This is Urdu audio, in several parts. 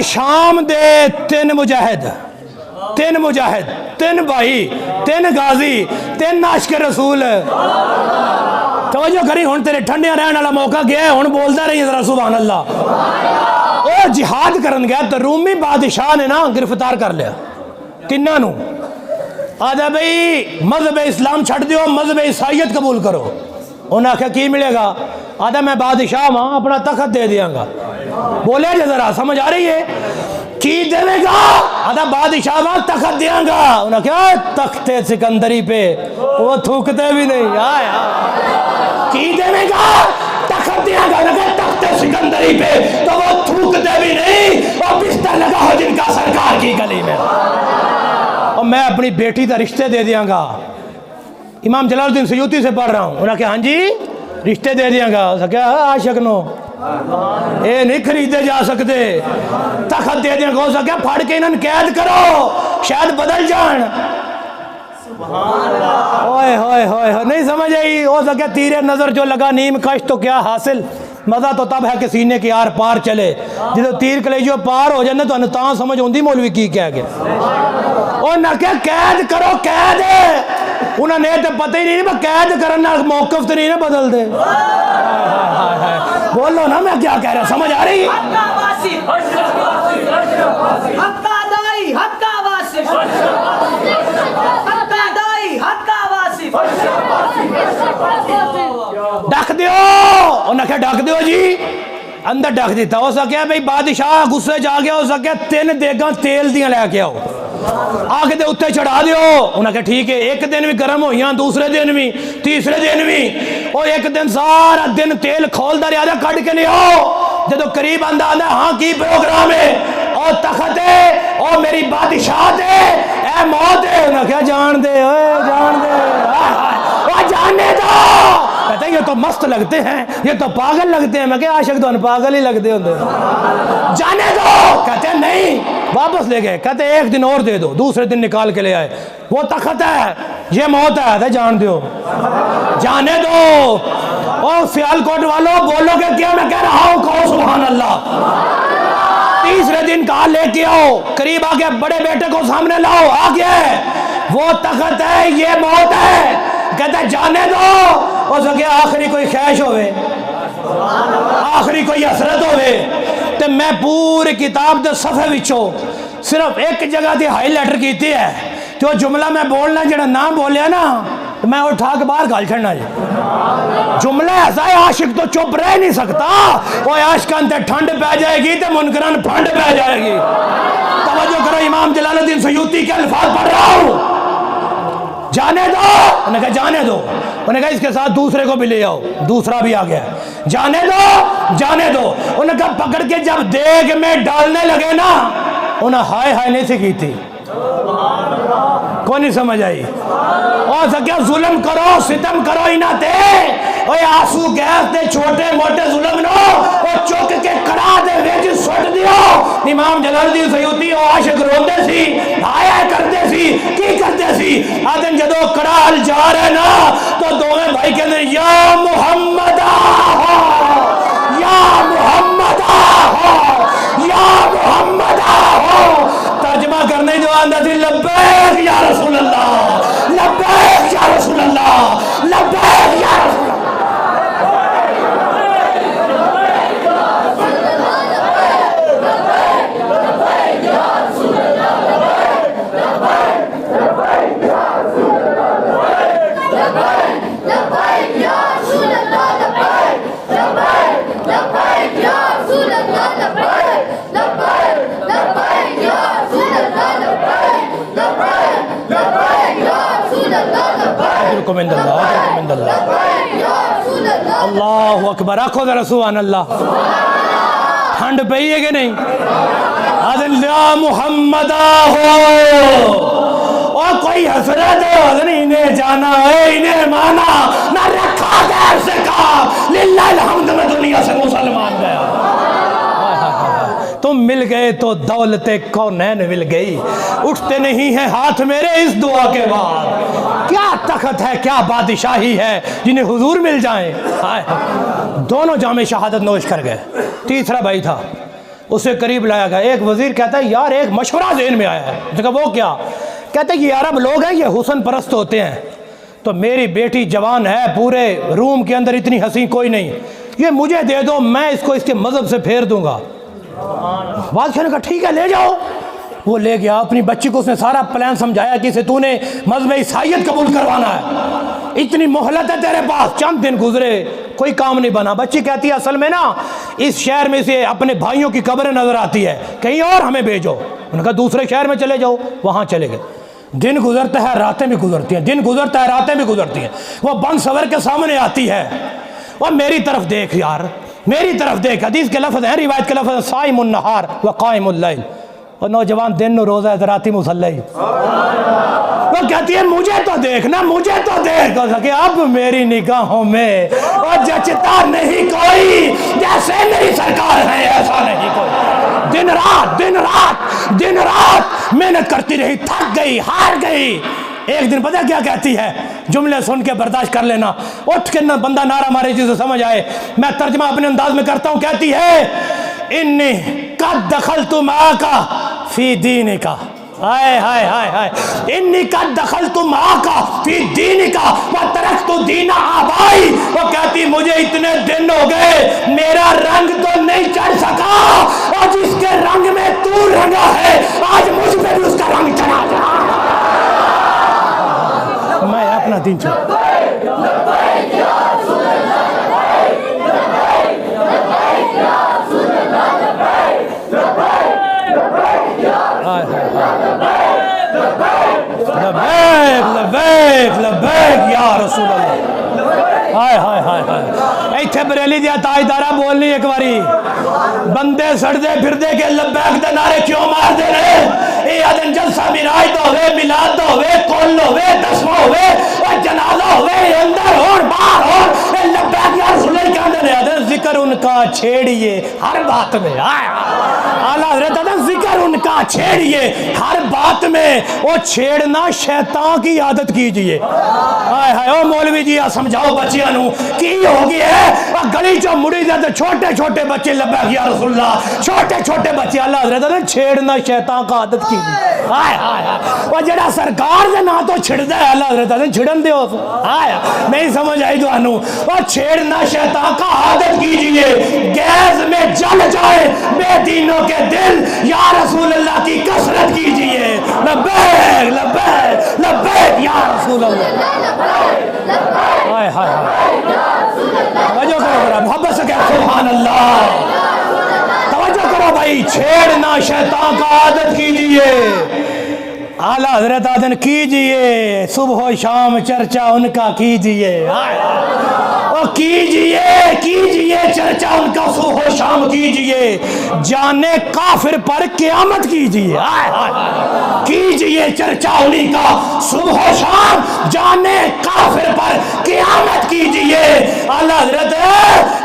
شام دے تین مجاہد، تین بھائی، تین غازی، تین عاشق رسول. توجہ کری، ہن تیرے ٹھنڈے رہن والا موقع گیا ہے، ہن بولدا رہی ذرا سبحان اللہ. او جہاد کرن گیا تو رومی بادشاہ نے نا گرفتار کر لیا تیناں نو. آدھا بھئی مذہب اسلام چھڑ دیو، مذہب عیسائیت قبول کرو. انہوں نے آخیا کی ملے گا؟ آدھا میں بادشاہ ہاں، اپنا تخت دے دیاں گا. بولے جی ذرا سمجھ آ رہی ہے؟ کی دے گا؟ آدھا بادشاہ ہاں، تخت دیاں گا. انہوں نے کہا تخت سکندری پہ وہ تھوکتے بھی نہیں. کی دے گا؟ تخت دیاں گا. انہوں نے کہا تخت سکندری پہ تو وہ تھوکتے بھی نہیں، وہ بستر لگا ہو جن کا سرکار کی گلی میں، اور میں اپنی بیٹی کا رشتے دے دیاں گا. امام جلال الدین سیوطی سے پڑھ رہا ہوں. انہوں نے کہا ہاں جی رشتے دے دیاں گا. اس نے کہا عاشق نو اے نہیں خریدے جا سکتے، تخت دے دیاں گا. اس نے کہا پھاڑ کے انہوں قید کرو، شاید بدل جان. اوئے ہوئے ہوئے نہیں سمجھ آئی. ہو سکے تیرے نظر جو لگا نیم کش تو کیا حاصل. مزہ تو تب ہے کہ سینے کی آر پار چلے، جدو تیر کلیجو پار ہو جانے تو انتاں سمجھ ہوندی مولوی کی کہہ گئے. اور نہ کہ قید کرو، قید ہے. انہوں نے تو پتہ ہی نہیں میں قید کرنا موقف تو نہیں نا بدل دے. بولو نا میں کیا کہہ رہا ہوں، سمجھ آ رہی؟ ڈک دیو. انہیں کہا ڈک دیو جی. اندر ڈک دیتا. ہو سکیا بھئی بادشاہ غصے جا گیا، ہو سکیا 3 دیگاں تیل دیاں لے کے آؤ، آگ دے اتے چڑھا دیو. انہوں نے کہا ٹھیک ہے. ایک دن بھی گرم ہوئیاں، دوسرے دن بھی، تیسرے دن بھی. اور ایک دن سارا دن تیل کھول دا رہا کٹ کے لے آؤ. جدو قریب آندہ آندہ ہاں کی پروگرام ہے؟ اور تخت ہے، اور میری بادشاہت ہے، اے موت ہے. انہوں نے کہا جان دے، جان دے، جانے دو. کہتے ہیں یہ تو مست لگتے ہیں، یہ تو پاگل لگتے ہیں. میں کہا عاشق تو پاگل ہی لگتے ہوندے. جانے دو. کہتے ہیں نہیں، واپس لے گئے. کہتے ہیں ایک دن اور دے دو. دوسرے دن نکال کے لے آئے. وہ تخت ہے، یہ موت ہے. جان دیو، جانے دو. اور سیالکوٹ والوں بولو گے کیا میں کہہ رہا ہوں؟ کہو سبحان اللہ. تیسرے دن کہا لے کے آؤ. قریب آ گیا، بڑے بیٹے کو سامنے لاؤ. آ گیا ہے، وہ تخت ہے، یہ موت ہے. کہتا ہے جانے دو. ہو سکے آخری کوئی خیش ہوئے، آخری کوئی حسرت ہوئے. تو میں پوری کتاب دے صفحے وچوں صرف ایک جگہ دی ہائی لائٹر کیتی ہے. جو جملہ میں بولنا جڑا نام بولیا نا میں اٹھا کے باہر گال چھڑنا جی. جملہ ایسا ہے عاشق تو چپ رہ نہیں سکتا. وہ عاشقان تے ٹھنڈ پہ جائے گی تے منکران پھنڈ پہ جائے گی. توجہ کرو، امام جلال الدین سیوطی کے الفاظ پڑھ رہا ہوں. جانے دو. انہوں نے کہا جانے دو. انہوں نے کہا اس کے ساتھ دوسرے کو بھی لے آؤ. دوسرا بھی آ گیا. جانے دو، جانے دو. انہوں نے کہا پکڑ کے جب دیگ میں ڈالنے لگے نا، انہیں ہائے ہائے نہیں سکی تھی. کون نہیں سمجھ آئی؟ اور سکیا ظلم کرو، ستم کرو ہی نہ تے. اوے آنسو گیس تے چھوٹے موٹے ظلم نو او چوک کے کڑا دے ویچ سوٹ دیو. امام جلال الدین سیوطی او عاشق روندے سی، آیا کرتے سی. کی کرتے سی؟ آدن جدو کڑا حل جا رہے نا تو دوویں بھائی کے اندر یا محمد آہو، یا محمد آہو، یا محمد آہو. ترجمہ کرنے جو آندہ تھی لبیک یا رسول اللہ، لبیک یا رسول اللہ، لبیک یا رسول اللہ. اللہ اکبر. آنکھوں ذرا سبحان اللہ. ٹھنڈ پئی ہے کہ نہیں؟ آدن یا محمد آہو. اور کوئی حسرت ہے انہیں جانا ہے، انہیں مانا نہ رکھا غیر سے کہا للہ الحمد میں دنیا سے مسلمان گیا. تم مل گئے تو دولت کونین مل گئی. اٹھتے نہیں ہیں ہاتھ میرے اس دعا کے بعد. کیا تخت ہے، کیا بادشاہی ہے جنہیں حضور مل جائیں. دونوں جامع شہادت نوش کر گئے. تیسرا بھائی تھا اسے قریب لایا گیا. ایک وزیر کہتا ہے یار ایک مشورہ ذہن میں آیا ہے. اس نے کہا وہ کیا؟ کہتے ہیں یہ عرب لوگ ہیں یہ حسن پرست ہوتے ہیں، تو میری بیٹی جوان ہے، پورے روم کے اندر اتنی حسین کوئی نہیں، یہ مجھے دے دو، میں اس کو اس کے مذہب سے پھیر دوں گا. بادشاہ نے کہا ٹھیک ہے لے جاؤ. وہ لے گیا اپنی بچی کو، اس نے سارا پلان سمجھایا کہ اسے تو نے مذہب عیسائیت قبول کروانا ہے، اتنی مہلت ہے تیرے پاس. چند دن گزرے کوئی کام نہیں بنا. بچی کہتی ہے اصل میں نا اس شہر میں سے اپنے بھائیوں کی قبریں نظر آتی ہے، کہیں اور ہمیں بھیجو. انہوں نے کہا دوسرے شہر میں چلے جاؤ. وہاں چلے گئے. دن گزرتا ہے راتیں بھی گزرتی ہیں، دن گزرتا ہے راتیں بھی گزرتی ہیں. وہ بن سور کے سامنے آتی ہے، وہ میری طرف دیکھ یار، میری طرف دیکھ. حدیث کے لفظ ہیں، روایت کے لفظ ہیں صائم النہار و قائم اللیل. اور نوجوان دن روزہ ہے راتی مصلی. وہ کہتی ہے مجھے تو دیکھنا، مجھے تو دیکھ. کہ اب میری نگاہوں میں وہ جچتا نہیں کوئی، جیسے میری سرکار ہے ایسا نہیں کوئی. دن رات دن رات دن رات محنت کرتی رہی، تھک گئی، ہار گئی. ایک دن پتہ کیا کہتی ہے؟ جملے سن کے برداشت کر لینا، اٹھ کے بندہ نعرہ مارے جسے سمجھ آئے. میں ترجمہ اپنے انداز میں کرتا ہوں. کہتی ہے انی قد دخلت معاک فی دینک. ہائے ہائے ہائے ہائے. انی قد دخلت معاک فی دینک وترکت دین آبائی. وہ کہتی مجھے اتنے دن ہو گئے میرا رنگ تو نہیں چڑھ سکا، اور جس کے رنگ میں تو رنگا ہے آج مجھ پہ بھی اس کا رنگ چڑھا جا. میں اپنا دین چھوڑ. لبیک لبیک یا رسول اللہ. ہائے ہائے ہائے ہائے. ایتھے بریلی دیا تاجدارہ بولنی ایک باری. بندے سڑدے پھردے کے لبیک دے نعرے کیوں مار دے رہے؟ اے آدن جلسہ میراج دا ہوئے، میلاد دا ہوئے، کل ہوئے، دسواں ہوئے، جنازہ ہوئے، اندر ہون باہر ہون، اے لبیک یا رسول اللہ کہاں دے آدن ذکر ان کا چھیڑیے ہر بات میں. اعلیٰ حضرت آدن ذکر ان کا چھیڑیے ہر بات میں. وہ چھیڑنا شیطان کی عادت کیجئے. ہائے ہائے. او مولوی جی سمجھاؤ بچیاں نو کی ہو گئی ہے. گلی چو مڑی دے تو چھوٹے چھوٹے بچے لبیک یا رسول اللہ، چھوٹے چھوٹے بچے. اللہ حضرت نے چھیڑنا شیطان کا عادت کی. ہائے ہائے. وہ جڑا سرکار دے نا تو چھڑدا ہے اللہ حضرت نے چھڑن دے. ہائے نہیں سمجھ آئی تو انو. وہ چھیڑنا شیطان کا عادت کیجئے. گیس میں جل جائے بے دینوں کے دل، یا رسول اللہ کی کثرت کیجئے. لبیک لبیک لبیک یا رسول اللہ. ہائے ہائے ہائے. توجہ کرو ذرا محبت سے کہو سبحان اللہ. توجہ کرو بھائی. چھیڑنا شیطان کا عادت کیجئے. اعلیٰ حضرت آدن کیجئے. صبح و شام چرچا ان کا کیجئے. اور کیجئے کیجئے چرچا ان کا صبح و شام کیجئے. جانے کافر پر قیامت کیجئے. کیجئے چرچا انہی کا صبح و شام، جانے کافر پر قیامت کیجئے. اعلیٰ حضرت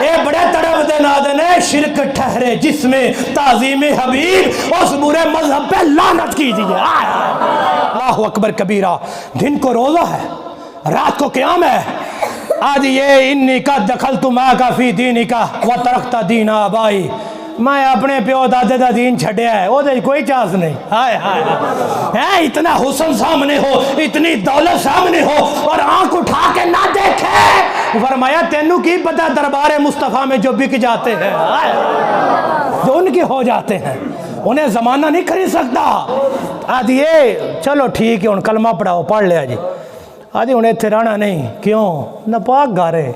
اے بڑے تڑپ دے نادن شرک ٹھہرے جس میں تعظیم حبیب، اس برے مذہب پہ لعنت کیجئے. اللہ اکبر کبیرہ. دن کو روزہ ہے، رات کو قیام ہے. آج یہ انی قد دخلت معاک فی دینک وترکت دین آبائی. میں اپنے پیو دادے دا دین چھڑیا ہے، وہ کوئی چانس نہیں. ہائے ہائے. اتنا حسن سامنے ہو، اتنی دولت سامنے ہو، اور آنکھ اٹھا کے نہ دیکھے. فرمایا تینوں کی پتہ دربار مصطفیٰ میں جو بک جاتے ہیں، جو ان کے ہو جاتے ہیں، انہیں زمانہ نہیں خرید سکتا. آدھی یہ چلو ٹھیک ہے ان کلمہ پڑھاؤ پڑھ لیا جی. آدھی انہیں اتنے رہنا نہیں. کیوں؟ ناپاک گھر ہے.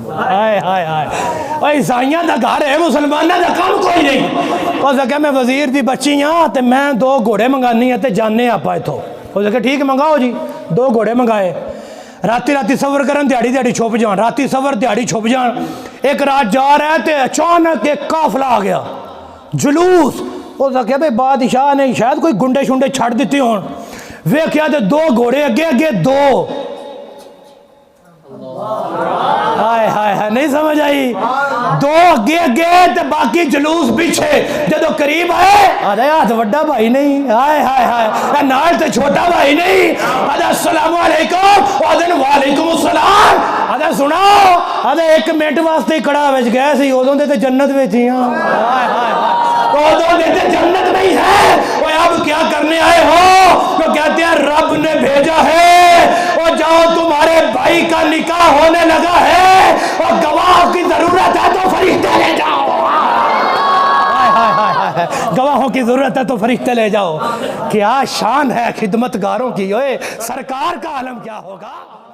ہائے ہائے ہائے. عیسائیاں دا گھر ہے، مسلمانوں دا کام کوئی نہیں. وہ کہ میں وزیر دی بچی ہاں تے میں 2 گھوڑے منگانی ہیں تے جانے آپ آئے تو. وہ کہ ٹھیک ہے منگاؤ جی. 2 گھوڑے منگائے. راتی راتی سفر کرن دیہڑی دیہڑی چھپ جان، راتی سفر دیہڑی چھپ جان. ایک رات جا رہا ہے تے اچانک ایک قافلہ آ گیا، جلوس. وہ کہ بھائی بادشاہ نے شاید کوئی گنڈے شنڈے چھڑ دیتے ہوں. ویکھیا تے 2 گھوڑے اگے اگے 2. ہائے ہائے ہائے ہائے نہیں سمجھ آئی دو اگے اگے تے باقی جلوس پیچھے جدو قریب آئے آدھے ہاتھ وڈا بھائی نہیں ہائے ہائے ہائے نال تے چھوٹا بھائی نہیں آدھے السلام علیکم آدھے وعلیکم السلام آدھے سناؤ آدھے ایک منٹ واسطے کڑا وچ گئے سی ادوں دے تے جنت وچ ہی ہاں ہائے ہائے ادوں دے تے جنت نہیں ہے وہ اب کیا کرنے آئے ہو تو کہتے ہیں رب نے بھیجا ہے اور جاؤ تمہارے بھائی کا نکاح ہونے لگا ہے اور گواہ کی ضرورت ہے تو فرشتے لے جاؤ گواہوں کی ضرورت ہے تو فرشتے لے جاؤ کیا شان ہے خدمت گاروں کی سرکار کا عالم کیا ہوگا